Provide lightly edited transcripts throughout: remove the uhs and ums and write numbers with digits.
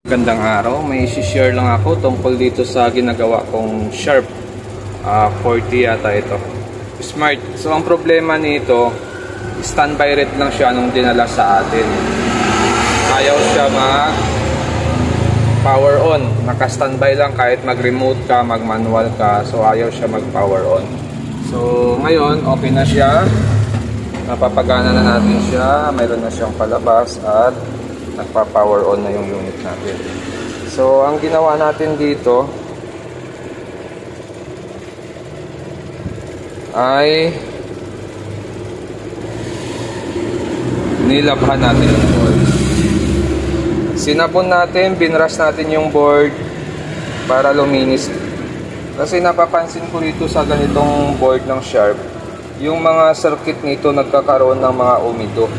Gandang araw, may share lang ako tungkol dito sa ginagawa kong Sharp 40 yata ito. Smart. So ang problema nito, standby rate lang siya nung dinala sa atin. Ayaw siya mag power on. Naka-standby lang kahit mag-remote ka, mag-manual ka. So ayaw siya mag-power on. So ngayon, okay na siya. Napapagana na natin siya. Mayroon na siyang palabas at nagpa-power on na yung unit natin. So ang ginawa natin dito ay nilabhan natin yung board. Sinabon natin, binrush natin yung board para luminis. Kasi napapansin ko dito sa ganitong board ng Sharp, yung mga circuit nito nagkakaroon ng mga umido.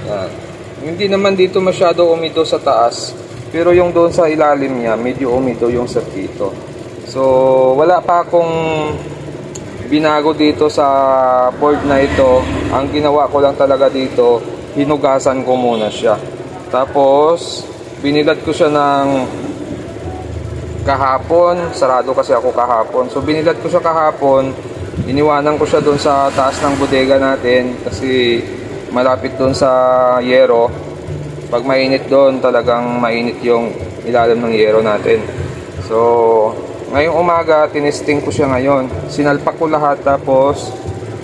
Yan. Hindi naman dito masyado umido sa taas, pero yung doon sa ilalim niya medyo umido yung circuito. So wala pa akong binago dito sa board na ito. Ang ginawa ko lang talaga dito, hinugasan ko muna siya. Tapos binilad ko siya ng kahapon, sarado kasi ako kahapon. So binilad ko siya kahapon, iniwanan ko siya doon sa taas ng bodega natin kasi malapit doon sa yero. Pag mainit doon, talagang mainit yung ilalim ng yero natin. So ngayong umaga, tinesting ko siya ngayon. Sinalpak ko lahat, tapos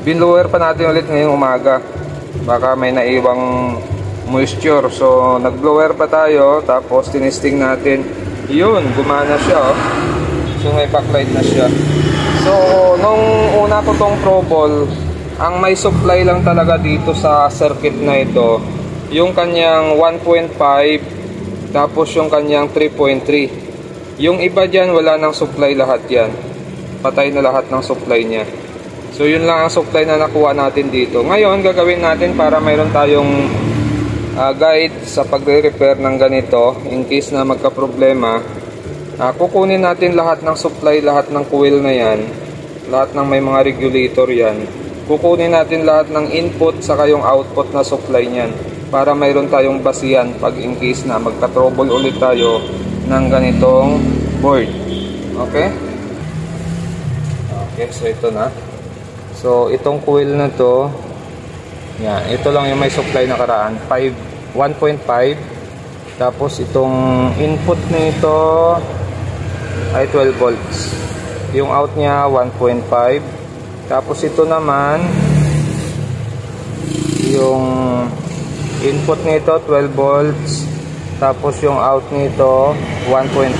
binlower pa natin ulit ngayong umaga. Baka may naiwang moisture. So nagblower pa tayo, tapos tinesting natin. Yun, gumana siya, oh. So may backlight na siya. So nung una ko tong trouble, ang may supply lang talaga dito sa circuit na ito, yung kanyang 1.5, tapos yung kanyang 3.3. Yung iba dyan, wala nang supply lahat yan. Patay na lahat ng supply niya. So yun lang ang supply na nakuha natin dito. Ngayon, gagawin natin para mayroon tayong guide sa pagre-repair ng ganito. In case na magka-problema, kukunin natin lahat ng supply, lahat ng coil na yan, lahat ng may mga regulator yan. Kukunin natin lahat ng input saka yung output na supply niyan para mayroon tayong basihan pag in case na magka-trouble ulit tayo ng ganitong board. Okay? Okay, so ito na. So itong coil na to, yan, ito lang yung may supply na karaan, 1.5. Tapos itong input nito ay 12 volts. Yung out niya 1.5. Tapos ito naman, yung input nito 12 volts, tapos yung out nito 1.1.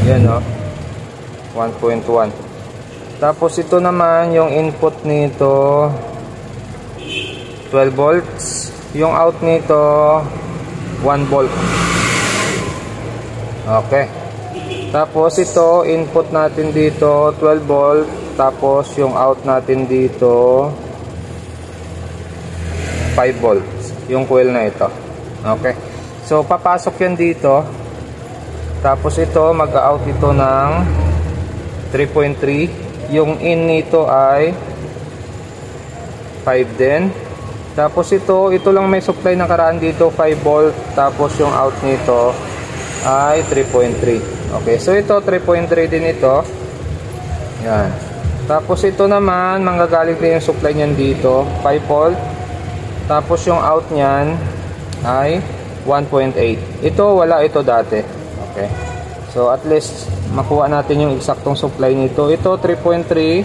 Yan, oh, 1.1. Tapos ito naman yung input nito 12 volts, yung out nito 1 volt. Okay. Tapos ito input natin dito 12 volt, tapos yung out natin dito 5 volts, yung coil na ito. Okay. So papasok yan dito. Tapos ito mag-out ito ng 3.3. Yung in nito ay 5 din. Tapos ito lang may supply na karaan dito, 5 volt. Tapos yung out nito ay 3.3. Okay. So ito 3.3 din ito. Yan. Tapos ito naman, manggagaling din yung supply niyan dito, 5 volt. Tapos yung out niyan ay 1.8. Ito, wala ito dati. Okay. So at least makuha natin yung eksaktong supply nito. Ito 3.3.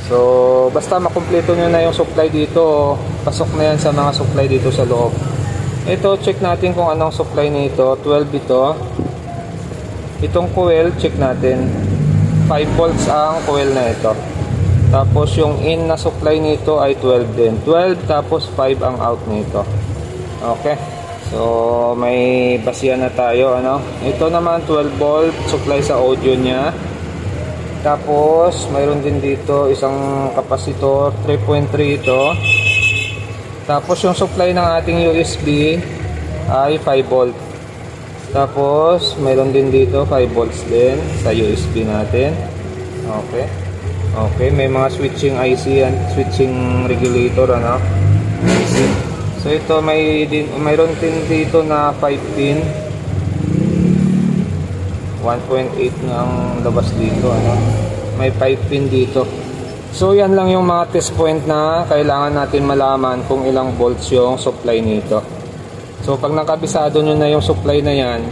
So basta makumpleto nyo na yung supply dito, pasok na yan sa mga supply dito sa loob. Ito, check natin kung anong supply nito. 12 ito. Itong coil, check natin. 5 volts ang coil na ito. Tapos yung in na supply nito ay 12 din. 12 tapos 5 ang out nito. Okay. So may basihan na tayo, ano. Ito naman 12 volt supply sa audio niya. Tapos mayroon din dito isang capacitor 3.3 ito. Tapos yung supply ng ating USB ay 5 volt. Tapos mayroon din dito 5 volts din sa USB natin. Okay. Okay, may mga switching IC and switching regulator, ano, IC. So ito mayroon din dito na 5 pin. 1.8 na ang labas dito, ano. May 5 pin dito. So yan lang yung mga test point na kailangan natin malaman kung ilang volts yung supply nito. So pag nakabisado nyo na yung supply na yan,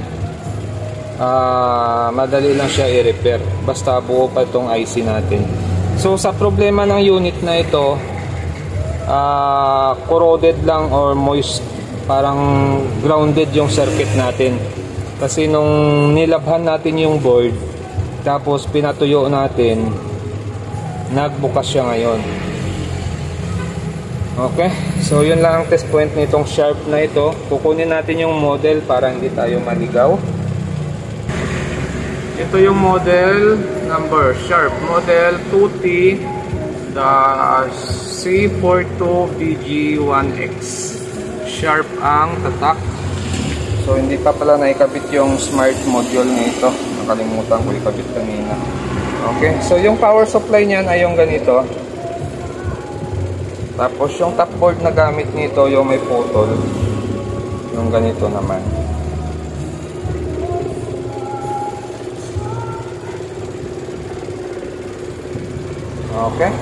madali lang siya i-repair. Basta buo pa itong IC natin. So sa problema ng unit na ito, corroded lang or moist, parang grounded yung circuit natin. Kasi nung nilabhan natin yung board, tapos pinatuyo natin, nagbukas siya ngayon. Okay, so yun lang ang test point nitong Sharp na ito. Kukunin natin yung model para hindi tayo maligaw. Ito yung model number, Sharp model 2T C42BG1X. Sharp ang tatak. So hindi pa pala naikabit yung smart module nito. Nakalimutan ko ikabit kanina. Okay, so yung power supply niyan ay yung ganito. Tapos yung top board na gamit nito, yung may putol, yung ganito naman. Okay.